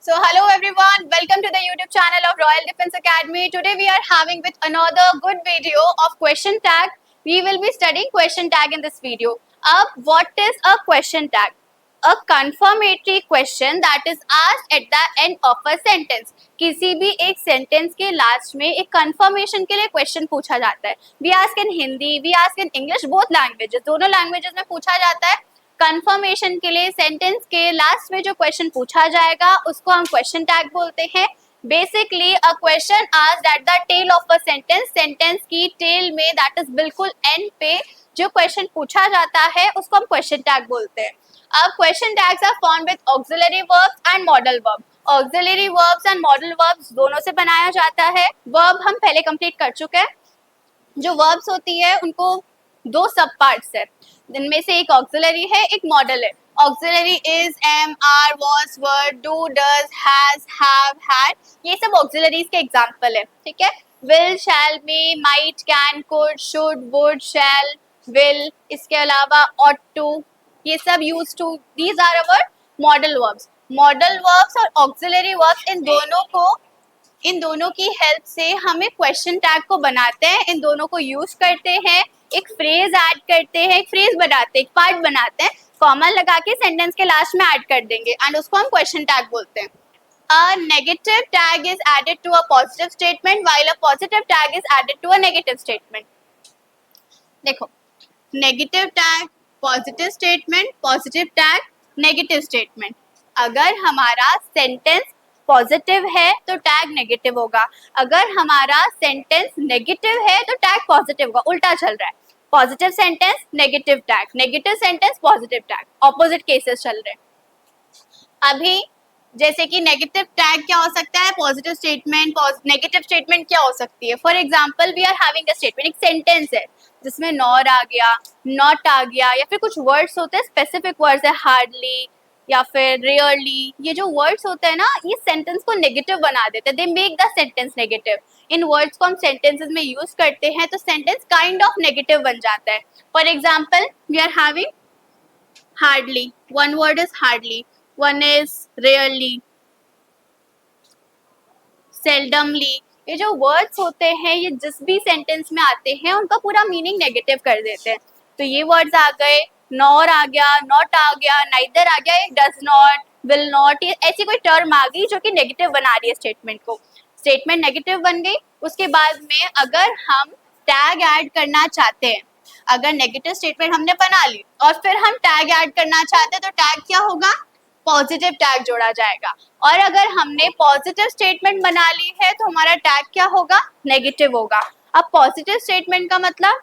So hello everyone, welcome to the YouTube channel of Royal Defence Academy. Today we are having with another good video of question tag. We will be studying question tag in this video. What is a question tag? A confirmatory question that is asked at the end of a sentence. किसी भी एक sentence के last में एक confirmation के लिए question पूछा जाता है. We ask in Hindi, we ask in English, both languages. दोनों लैंग्वेजेस में पूछा जाता है. कंफर्मेशन के लिए सेंटेंस के लास्ट में जो क्वेश्चन पूछा जाएगा उसको हम क्वेश्चन टैग बोलते हैं. Basically a question asked at the tail of a sentence, sentence की टेल में दैट इज बिल्कुल एंड पे जो क्वेश्चन पूछा जाता है उसको हम क्वेश्चन टैग बोलते हैं. अब question tags are formed with auxiliary verbs and modal verb. Auxiliary verbs and modal verbs दोनों से बनाया जाता है. वर्ब हम पहले कंप्लीट कर चुके हैं. जो वर्ब्स होती है उनको दो सब पार्ट्स है, जिनमें से एक ऑक्सिलरी है, एक मॉडल है. Auxiliary is am, are, was, were, do, does, has, have, had. ये सब ऑक्सिलरीज के एग्जांपल है. ठीक है. Will, shall, may, might, can, could, should, would, shall, will. इसके अलावा ऑट टू, ये सब use to. These are our modal verbs. Modal verbs और ऑक्सिलरी वर्ब्स इन दोनों की हेल्प से हमें क्वेश्चन टैग को बनाते हैं. इन दोनों को यूज करते हैं, एक फ्रेज ऐड करते हैं, एक फ्रेज बनाते हैं, एक पार्ट बनाते हैं, कॉमा लगा के सेंटेंस के लास्ट में ऐड कर देंगे एंड उसको हम क्वेश्चन टैग बोलते हैं. A negative tag is added to a positive statement while a positive tag is added to a negative statement. देखो, negative tag, positive statement, positive tag, negative statement. अगर हमारा sentence positive है तो tag negative होगा. अगर हमारा sentence negative है तो टैग पॉजिटिव होगा. उल्टा चल रहा है. Positive sentence negative tag, negative sentence positive tag, opposite cases चल रहे हैं. अभी जैसे कि नेगेटिव टैग क्या हो सकता है, पॉजिटिव स्टेटमेंट, नेगेटिव स्टेटमेंट क्या हो सकती है. For example we are having a statement, एक सेंटेंस है जिसमें नॉर आ गया, नॉट आ गया, या फिर कुछ वर्ड्स होते हैं, स्पेसिफिक वर्ड्स है, हार्डली या फिर रेयरली. ये जो वर्ड्स होते हैं ना, ये सेंटेंस को नेगेटिव बना देते हैं. They make the sentence negative. In words को हम सेंटेंसेस में यूज करते हैं तो सेंटेंस काइंड ऑफ नेगेटिव बन जाता है. For example we are having hardly, one word is hardly, one is rarely, seldomly. ये जो वर्ड्स होते हैं ये जिस भी सेंटेंस में आते हैं उनका पूरा मीनिंग नेगेटिव कर देते हैं. तो ये वर्ड्स आ गए, नॉर आ गया, नॉट आ गया, नाइदर आ गया, डज नॉट, विल नॉट, ये ऐसी कोई टर्म आ गई जो कि नेगेटिव बना रही है स्टेटमेंट को. स्टेटमेंट नेगेटिव बन गई. उसके बाद में अगर हम टैग ऐड करना चाहते हैं, अगर नेगेटिव स्टेटमेंट हमने बना ली और फिर हम टैग ऐड करना चाहते हैं तो टैग क्या होगा, पॉजिटिव टैग जोड़ा जाएगा. और अगर हमने पॉजिटिव स्टेटमेंट बना ली है तो हमारा टैग क्या होगा, नेगेटिव होगा. अब पॉजिटिव स्टेटमेंट का मतलब,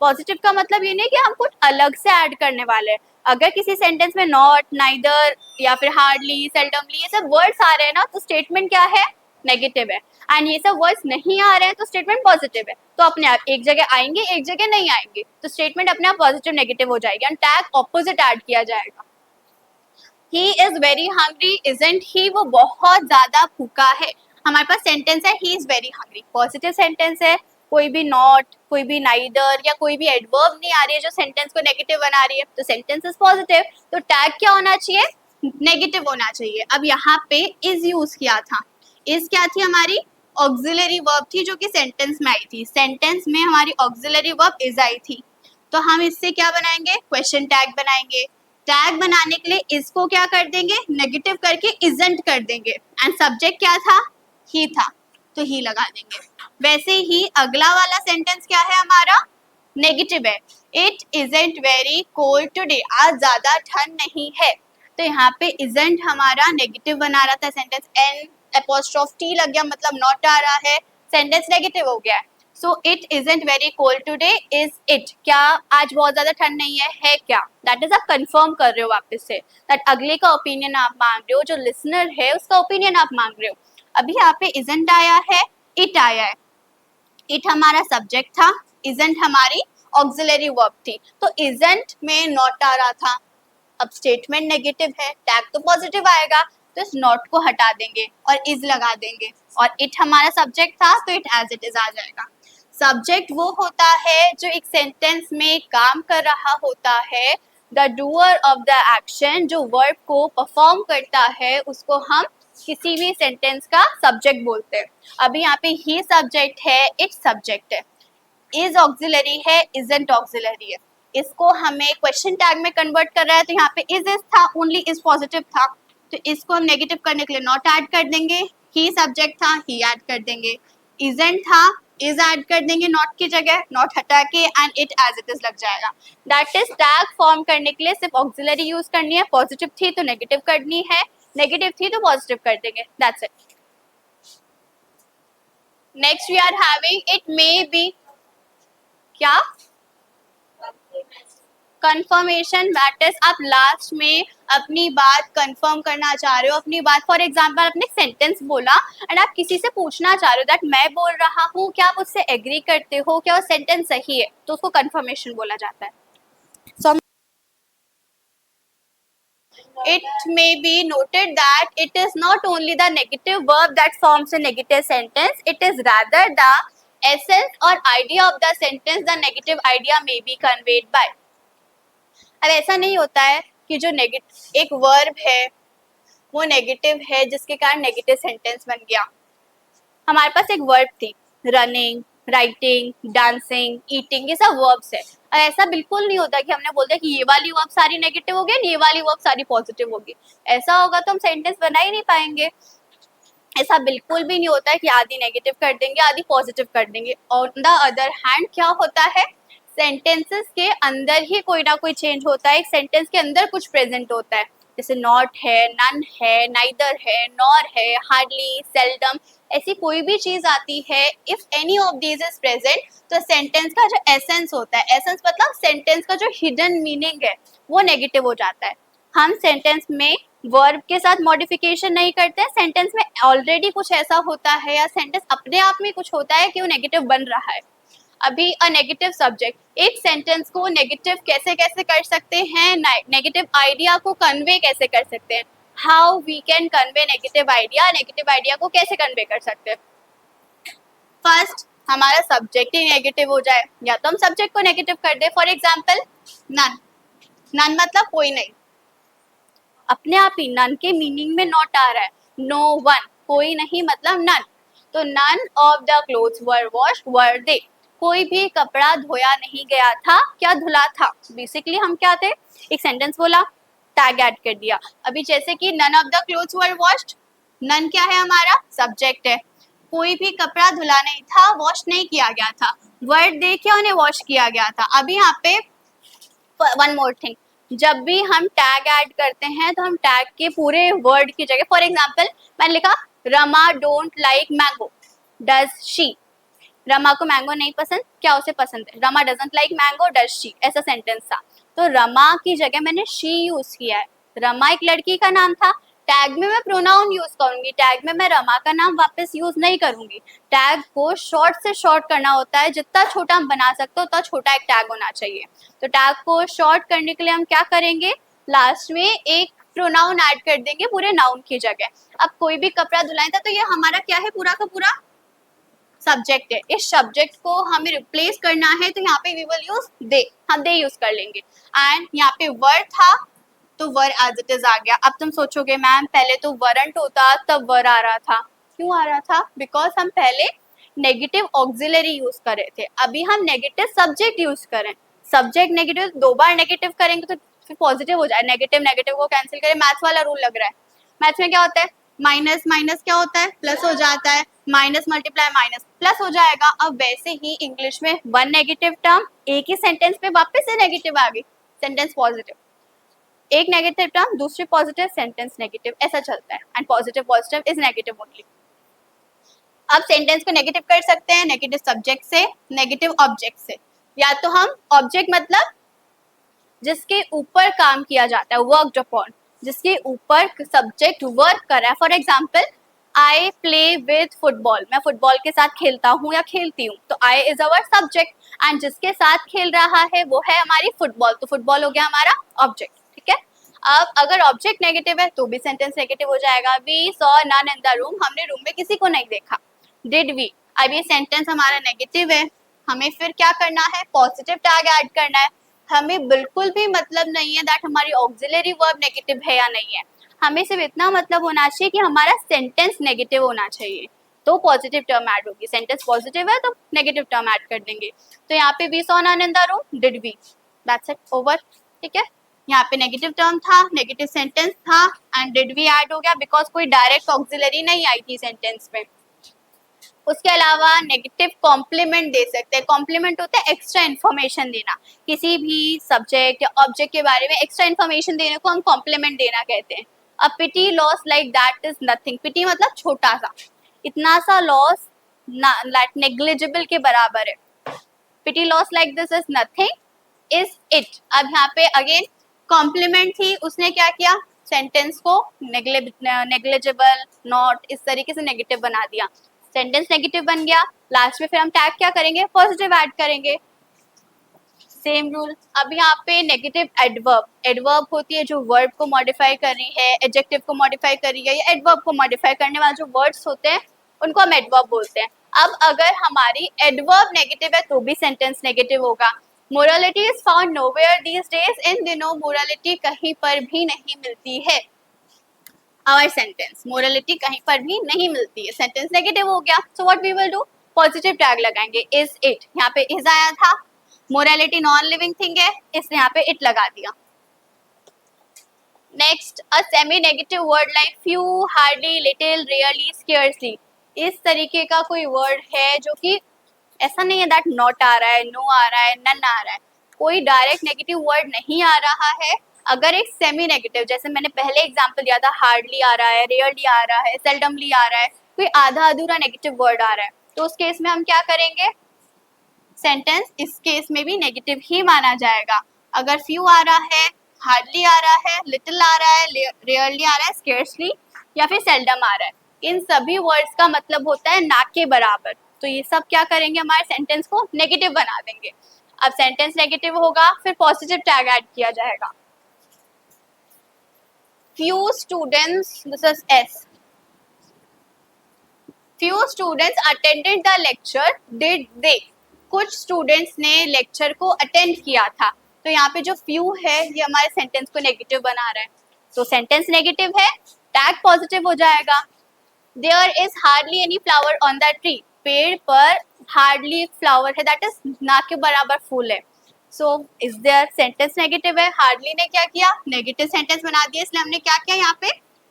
पॉजिटिव का मतलब ये नहीं कि हम कुछ अलग से ऐड करने वाले हैं. अगर किसी सेंटेंस में नॉट, नाइदर या फिर हार्डली, सेल्डमली ये सब वर्ड्स आ रहे हैं ना, तो स्टेटमेंट क्या है, नेगेटिव है. एंड ये सब वर्ड्स नहीं आ रहे हैं तो स्टेटमेंट पॉजिटिव है. तो अपने आप एक जगह आएंगे, एक जगह नहीं आएंगे, तो स्टेटमेंट अपने आप पॉजिटिव नेगेटिव हो जाएगी एंड टैग ऑपोजिट ऐड किया जाएगा. He is very hungry, isn't he? वो बहुत ज्यादा भूखा है. हमारे पास सेंटेंस है he is very hungry, positive sentence है. कोई भी नॉट, कोई भी नाइदर या कोई भी एडवर्ब नहीं आ रही है जो सेंटेंस को नेगेटिव बना रही है, तो सेंटेंस इज पॉजिटिव. तो टैग क्या होना चाहिए, नेगेटिव होना चाहिए. अब यहाँ पे इज यूज किया था. इज क्या थी, हमारी ऑक्सिलरी वर्ब थी जो कि सेंटेंस में आई थी. सेंटेंस में हमारी ऑक्सिलरी वर्ब इज आई थी. तो हम इससे क्या बनाएंगे, क्वेश्चन टैग बनाएंगे. टैग बनाने के लिए इसको क्या कर देंगे, नेगेटिव करके इजंट कर देंगे. एंड सब्जेक्ट क्या था, ही था, तो ही लगा देंगे. वैसे ही अगला वाला सेंटेंस क्या है हमारा, नेगेटिव है. It isn't very cold today, आज ज्यादा ठंड नहीं है. तो यहाँ पे इजंट हमारा नेगेटिव बना रहा था सेंटेंस. एन एपोस्ट्रोफ टी लग गया, मतलब नॉट आ रहा है, सेंटेंस नेगेटिव हो गया है. So it isn't very cold today, is it, क्या आज बहुत ज्यादा ठंड नहीं है क्या. दैट इज आप कंफर्म कर रहे हो वापस से, दैट अगले का ओपिनियन आप मांग रहे हो, जो लिसनर है उसका ओपिनियन आप मांग रहे हो. अभी यहाँ पे इजंट आया है, इट आया है. इट हमारा सब्जेक्ट था, इजंट हमारी ऑक्सिलरी वर्ब थी. तो इजंट में नॉट आ रहा था. अब स्टेटमेंट नेगेटिव है, टैग तो पॉजिटिव आएगा, तो इस नॉट को हटा देंगे और इज लगा देंगे. और इट हमारा सब्जेक्ट था तो इट एज इट इज आ जाएगा. सब्जेक्ट वो होता है जो एक सेंटेंस में काम कर रहा होता है, the doer of the action, जो वर्ब को परफॉर्म करता है उसको हम किसी भी सेंटेंस का सब्जेक्ट बोलते हैं। अभी यहाँ पे ही सब्जेक्ट है, इट सब्जेक्ट है, इज ऑक्सिलरी है, इजंट ऑक्सिलरी है। इसको हमें क्वेश्चन टैग में कन्वर्ट कर रहा है, तो यहाँ पे इज था, ओनली इज पॉजिटिव था, तो इसको हम नेगेटिव करने के लिए नॉट ऐड कर देंगे। ही सब्जेक्ट था, ही ऐड कर देंगे। इजंट था, इज ऐड कर देंगे नॉट की जगह, नॉट हटा के, and it as it is लग जाएगा। दैट इज टैग फॉर्म करने के लिए सिर्फ ऑक्सिलरी यूज करनी है। पॉजिटिव थी तो नेगेटिव करनी है, नेगेटिव थी तो पॉजिटिव कर देंगे, that's it. Next we are having it may be, क्या कंफर्मेशन, दैट इज आप लास्ट में अपनी बात कंफर्म करना चाह रहे हो, अपनी बात, फॉर एग्जांपल आपने सेंटेंस बोला एंड आप किसी से पूछना चाह रहे हो दैट मैं बोल रहा हूँ, क्या आप उससे एग्री करते हो, क्या वो सेंटेंस सही है, तो उसको कंफर्मेशन बोला जाता है। सो it may be noted that it is not only the negative verb that forms a negative sentence, it is rather the essence or idea of the sentence the negative idea may be conveyed by। अब ऐसा नहीं होता है कि जो negative एक verb है वो नेगेटिव है जिसके कारण नेगेटिव सेंटेंस बन गया। हमारे पास एक वर्ब थी, रनिंग, राइटिंग, डांसिंग, ईटिंग, ये सब वर्ब्स है। और ऐसा बिल्कुल नहीं होता कि हमने बोल दिया कि ये वाली वर्ब सारी नेगेटिव होगी, ये वाली वर्ब सारी पॉजिटिव होगी। ऐसा होगा तो हम सेंटेंस बना ही नहीं पाएंगे। ऐसा बिल्कुल भी नहीं होता है कि आधी नेगेटिव कर देंगे आधी पॉजिटिव कर देंगे। ऑन द अदर हैंड क्या होता है, सेंटेंसेस के अंदर ही कोई ना कोई चेंज होता है, एक सेंटेंस के अंदर कुछ प्रेजेंट होता है, जैसे नॉट है, नन है, नाइदर है, नॉर है, हार्डली, सेल्डम, ऐसी कोई भी चीज आती है, if any of these is present, तो सेंटेंस का जो एसेंस होता है, एसेंस मतलब सेंटेंस का जो हिडन मीनिंग है वो नेगेटिव हो जाता है। हम सेंटेंस में वर्ब के साथ मॉडिफिकेशन नहीं करते, सेंटेंस में ऑलरेडी कुछ ऐसा होता है या सेंटेंस अपने आप में कुछ होता है कि वो नेगेटिव बन रहा है। अभी अ नेगेटिव सब्जेक्ट, एक सेंटेंस को नेगेटिव कैसे कैसे कर सकते हैं, नेगेटिव आइडिया को कन्वे कैसे कर सकते हैं, how we can convey negative idea को कैसे कन्वे कर सकते हैं। फर्स्ट हमारा सब्जेक्ट ही नेगेटिव हो जाए, या तो हम सब्जेक्ट को नेगेटिव कर दे, फॉर एग्जाम्पल नन, नन मतलब कोई नहीं, अपने आप ही नन के मीनिंग में नॉट आ रहा है, नो वन, कोई नहीं मतलब नन, तो none of the clothes were washed were they, कोई भी कपड़ा धोया नहीं गया था, क्या धुला था। बेसिकली हम क्या थे, एक सेंटेंस बोला, टैग ऐड कर दिया। अभी जैसे कि none of the clothes were washed, none क्या है हमारा सब्जेक्ट है, कोई भी कपड़ा धुला नहीं था, वॉश नहीं किया गया था, वर्ड दे क्या उन्हें वॉश किया गया था। अभी यहाँ पे वन मोर थिंग, जब भी हम टैग ऐड करते हैं तो हम टैग के पूरे वर्ड की जगह, फॉर एग्जाम्पल मैंने लिखा Rama don't like mango, does she, Rama को मैंगो नहीं पसंद, क्या उसे पसंद है, Rama doesn't like mango, does she, ऐसा सेंटेंस था, तो रमा की जगह मैंने शी यूज किया है। रमा एक लड़की का नाम था, टैग में मैं प्रोनाउन यूज करूंगी, टैग में मैं रमा का नाम वापस यूज नहीं करूंगी। टैग को शॉर्ट से शॉर्ट करना होता है, जितना छोटा हम बना सकते हो उतना छोटा एक टैग होना चाहिए। तो टैग को शॉर्ट करने के लिए हम क्या करेंगे, लास्ट में एक प्रोनाउन ऐड कर देंगे पूरे नाउन की जगह। अब कोई भी कपड़ा धुलाया था, तो ये हमारा क्या है, पूरा का पूरा सब्जेक्ट है। इस सब्जेक्ट को हमें रिप्लेस करना है, तो यहाँ पे वी विल यूज दे, हम दे यूज कर लेंगे। एंड यहाँ पे वर था तो वर एज इट इज आ गया। अब तुम सोचोगे मैम पहले तो वरंट होता तब वर आ रहा था, क्यों आ रहा था, बिकॉज हम पहले नेगेटिव ऑक्सिलरी यूज कर रहे थे, अभी हम नेगेटिव सब्जेक्ट यूज करें। सब्जेक्ट नेगेटिव, दो बार नेगेटिव करेंगे तो फिर पॉजिटिव हो जाए, नेगेटिव नेगेटिव को कैंसिल करें, मैथ्स वाला रूल लग रहा है। मैथ्स में क्या होता है, माइनस माइनस क्या होता है, प्लस हो जाता है, माइनस मल्टीप्लाई माइनस प्लस हो जाएगा। अब वैसे ही इंग्लिश में वन नेगेटिव टर्म एक ही सेंटेंस पे वापस से नेगेटिव आ गई, सेंटेंस पॉजिटिव, एक नेगेटिव टर्म दूसरी पॉजिटिव, सेंटेंस नेगेटिव, ऐसा चलता है। And positive positive is negative only. अब सेंटेंस को नेगेटिव कर सकते हैं नेगेटिव सब्जेक्ट से, नेगेटिव ऑब्जेक्ट से, या तो हम ऑब्जेक्ट मतलब जिसके ऊपर काम किया जाता है, वर्कड अपॉन, जिसके ऊपर सब्जेक्ट वर्क कर रहा है। For example I play with football, मैं फुटबॉल के साथ खेलता हूँ या खेलती हूँ, तो I is our subject and जिसके साथ खेल रहा है वो है हमारी फुटबॉल, तो फुटबॉल हो गया हमारा ऑब्जेक्ट, ठीक है। अब अगर ऑब्जेक्ट नेगेटिव है तो भी सेंटेंस नेगेटिव हो जाएगा। We saw none in the room, हमने रूम में किसी को नहीं देखा। डिड वी, अब ये सेंटेंस हमारा नेगेटिव है, हमें फिर क्या करना है, पॉजिटिव टैग ऐड करना है। हमें बिल्कुल भी मतलब नहीं है दैट हमारी ऑक्सिलरी वर्ब नेगेटिव है या नहीं है, हमें सिर्फ इतना मतलब होना चाहिए कि हमारा सेंटेंस नेगेटिव होना चाहिए तो पॉजिटिव टर्म ऐड होगी। सेंटेंस पॉजिटिव है तो नेगेटिव टर्म ऐड कर देंगे। तो यहाँ पे we saw none in the room, did we, that's it, over. ठीक है, यहाँ पे नेगेटिव टर्म था, नेगेटिव सेंटेंस था एंड डिड वी ऐड हो गया बिकॉज कोई डायरेक्ट ऑक्सिलरी नहीं आई थी सेंटेंस में। उसके अलावा नेगेटिव कॉम्प्लीमेंट दे सकते हैं। कॉम्प्लीमेंट होता है एक्स्ट्रा इन्फॉर्मेशन देना, किसी भी सब्जेक्ट या ऑब्जेक्ट के बारे में एक्स्ट्रा इन्फॉर्मेशन देने को हम कॉम्प्लीमेंट देना कहते हैं। A pity loss like that is nothing, pity मतलब छोटा सा, इतना सा लॉस लाइक नेग्लिजिबल के बराबर है। Pity loss like this is nothing is it. अब यहाँ पे अगेन कॉम्प्लीमेंट थी, उसने क्या किया, सेंटेंस को नेग्लिजिबल, नॉट, इस तरीके से नेगेटिव बना दिया, सेंटेंस नेगेटिव बन गया। लास्ट में फिर हम टैग क्या करेंगे, पॉजिटिव ऐड करेंगे, सेम रूल। अब यहाँ पे नेगेटिव एडवर्ब, एडवर्ब होती है जो वर्ब को मॉडिफाई कर रही है, एडजेक्टिव को मॉडिफाई कर रही है, या एडवर्ब को मॉडिफाई करने वाले जो वर्ड्स होते हैं उनको हम एडवर्ब बोलते हैं। अब अगर हमारी एडवर्ब नेगेटिव है तो भी सेंटेंस नेगेटिव होगा। Morality is found nowhere these days, इन दिनों मोरालिटी कहीं पर भी नहीं मिलती है। आवर सेंटेंस, मोरालिटी कहीं पर भी नहीं मिलती है, सेंटेंस नेगेटिव हो गया। So what we will do, positive tag लगाएंगे, इज इट। यहाँ पे इज आया था, मोरालिटी नॉन लिविंग थिंग है, इसने यहाँ पे इट लगा दिया। Next, a semi negative word like few, hardly, little, rarely, scarcely, इस तरीके का कोई वर्ड है जो कि ऐसा नहीं है दैट नॉट आ रहा है, नो आ रहा है, नन आ रहा है, कोई डायरेक्ट नेगेटिव वर्ड नहीं आ रहा है। अगर एक सेमी नेगेटिव, जैसे मैंने पहले एग्जांपल दिया था, हार्डली आ रहा है, रेयरली आ रहा है, सेल्डमली आ रहा है, कोई आधा अधूरा नेगेटिव वर्ड आ रहा है, तो उस केस में हम क्या करेंगे, सेंटेंस इस केस में भी नेगेटिव ही माना जाएगा। अगर फ्यू आ रहा है, हार्डली आ रहा है, लिटिल आ रहा है, रेयरली आ रहा है, स्केर्सली या फिर सेल्डम आ रहा है, इन सभी वर्ड्स का मतलब होता है ना के बराबर। तो ये सब क्या करेंगे, हमारे सेंटेंस को नेगेटिव बना देंगे। अब सेंटेंस नेगेटिव होगा, फिर पॉजिटिव टैग ऐड किया जाएगा। Few students, this is S. Few students attended the lecture, did they? कुछ स्टूडेंट्स ने लेक्चर को अटेंड किया था, तो यहाँ पे जो few है ये हमारे सेंटेंस को नेगेटिव बना रहा है, तो सेंटेंस नेगेटिव है, टैग पॉजिटिव हो जाएगा। There is hardly any flower on the tree, पेड़ पर हार्डली फ्लावर है, दैट इज ना के बराबर फूल है। So is there, sentence negative है, हार्डली ने क्या किया, नेगेटिव सेंटेंस बना दिया, इसलिए हमने क्या किया, यहाँ पे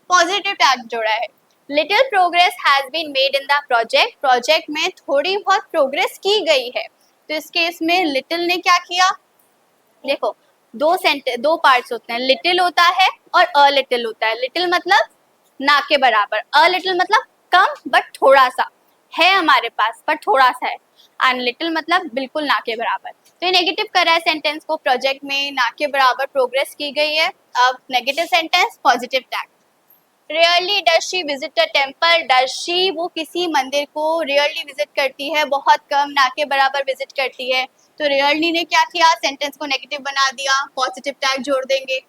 पॉजिटिव टैग जोड़ा है। Little progress has been made in the project, project में थोड़ी बहुत प्रोग्रेस की गई है, तो इस केस में लिटिल ने क्या किया, देखो दो पार्ट्स होते हैं, लिटिल होता है और अ लिटिल होता है। लिटिल मतलब ना के बराबर, अ लिटिल मतलब कम बट थोड़ा सा है हमारे पास पर थोड़ा सा है, एंड लिटिल मतलब बिल्कुल ना के बराबर। तो ये नेगेटिव कर रहा है सेंटेंस को, प्रोजेक्ट में ना के बराबर प्रोग्रेस की गई है। अब negative sentence, positive tag. Rarely does she visit a temple, does she वो किसी मंदिर को रेयरली विजिट करती है, बहुत कम, ना के बराबर विजिट करती है, तो रेयरली ने क्या किया, सेंटेंस को नेगेटिव बना दिया, पॉजिटिव टैग जोड़ देंगे।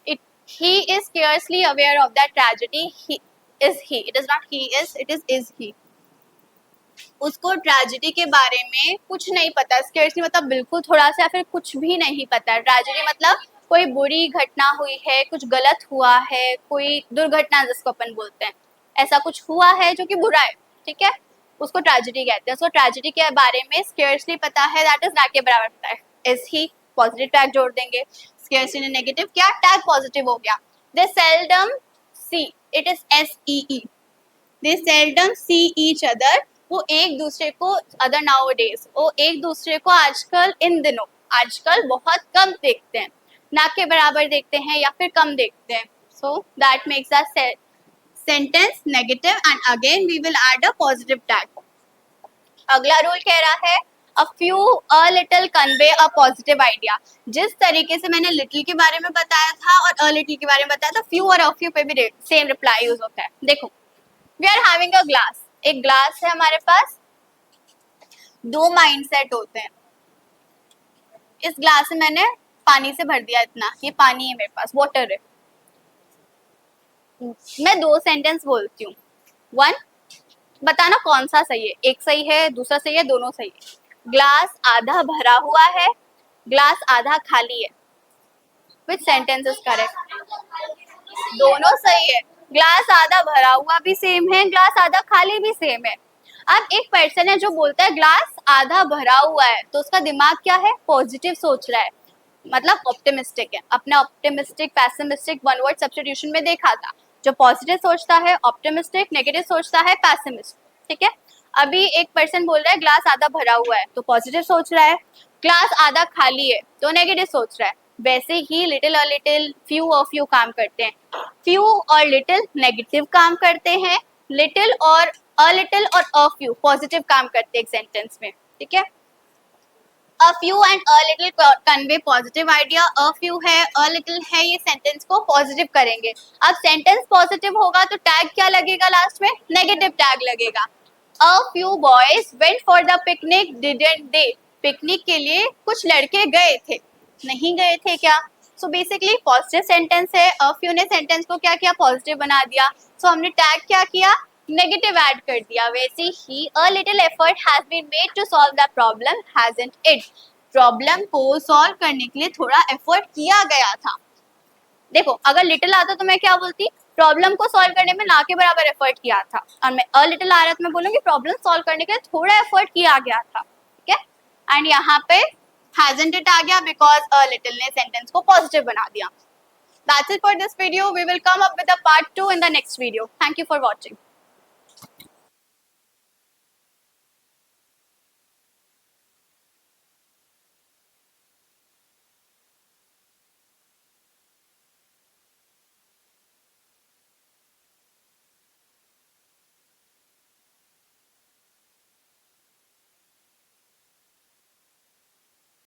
It he is scarcely aware of that tragedy, he is he, it is not he is, it is he, उसको ट्रेजेडी के बारे में कुछ नहीं पता, स्केर्सली मतलब बिल्कुल थोड़ा सा, फिर कुछ भी नहीं पता। ट्रेजेडी मतलब कोई बुरी घटना हुई है, कुछ गलत हुआ है, कोई दुर्घटना जिसको अपन बोलते हैं, ऐसा कुछ हुआ है जो कि बुरा है, ठीक है, उसको ट्रेजेडी कहते हैं। उसको ट्रेजेडी के बारे में स्केर्सली पता है, दैट इज ना के बराबर पता है, इज ही, पॉजिटिव टैग जोड़ देंगे। स्केर्सली ने नेगेटिव किया, टैग पॉजिटिव हो गया। They seldom see, it is SEE, they seldom see each other, वो एक दूसरे को, अदर नाउअडेज, वो एक दूसरे को आजकल, इन दिनों, आजकल बहुत कम देखते हैं, ना के बराबर देखते हैं या फिर कम देखते हैं। So that makes the sentence negative and again we will add a positive tag. अगला रूल कह रहा है a few a little convey a positive idea. जिस तरीके से मैंने लिटिल के बारे में बताया था और अ लिटिल के बारे में बताया था, फ्यू और अ फ्यू पे भी सेम रिप्लाई यूज होता है। देखो, we are having a glass, एक ग्लास है हमारे पास, दो माइंडसेट होते हैं। इस ग्लास में मैंने पानी से भर दिया, इतना, ये पानी है मेरे पास, वाटर है। मैं दो सेंटेंस बोलती हूँ, वन, बताना कौन सा सही है, एक सही है, दूसरा सही है, दोनों सही है। ग्लास आधा भरा हुआ है, ग्लास आधा खाली है. Which sentence is correct? दोनों सही है. ग्लास आधा भरा हुआ भी सेम है, ग्लास आधा खाली भी सेम है. अब एक पर्सन है जो बोलता है ग्लास आधा भरा हुआ है, तो उसका दिमाग क्या है? पॉजिटिव सोच रहा है, मतलब ऑप्टिमिस्टिक है. अपने optimistic pessimistic one word substitution में देखा था. जो पॉजिटिव सोचता है ऑप्टिमिस्टिक, नेगेटिव सोचता है पैसिमिस्ट. ठीक है. अभी एक पर्सन बोल रहा है ग्लास आधा भरा हुआ है, तो पॉजिटिव सोच रहा है. ग्लास आधा खाली है तो नेगेटिव सोच रहा है. वैसे ही लिटिल और लिटिल, फ्यू और फ्यू काम करते हैं. फ्यू और लिटिल नेगेटिव काम करते हैं, लिटिल और अ लिटिल और अ फ्यू पॉजिटिव काम करते हैं एक सेंटेंस में. ठीक है. A few and a little convey positive idea. A few है, a little है, ये सेंटेंस को पॉजिटिव करेंगे. अब सेंटेंस पॉजिटिव होगा तो टैग क्या लगेगा लास्ट में? नेगेटिव टैग लगेगा. A few boys went for the picnic, didn't they? Picnic के लिए कुछ लड़के गए थे, नहीं गए थे क्या? सो बेसिकली पॉजिटिव सेंटेंस है, a few ने सेंटेंस को क्या किया? पॉजिटिव बना दिया. सो हमने टैग क्या किया? नेगेटिव ऐड कर दिया. वैसे ही a little effort has been made to solve the problem, hasn't it? Problem को सॉल्व करने के लिए थोड़ा एफर्ट किया गया था. देखो, अगर लिटिल आता तो मैं क्या बोलती? प्रॉब्लम को सॉल्व करने में ना के बराबर एफर्ट किया था. और मैं अ लिटिल आ रहा तो मैं बोलूंगी प्रॉब्लम सॉल्व करने के लिए थोड़ा एफर्ट किया गया था. ठीक है. एंड यहाँ पे हैजंट इट आ गया बिकॉज अ लिटिल ने सेंटेंस को पॉजिटिव बना दिया. That's it for this video. We will come up with a part 2 in the next video. Thank you for watching.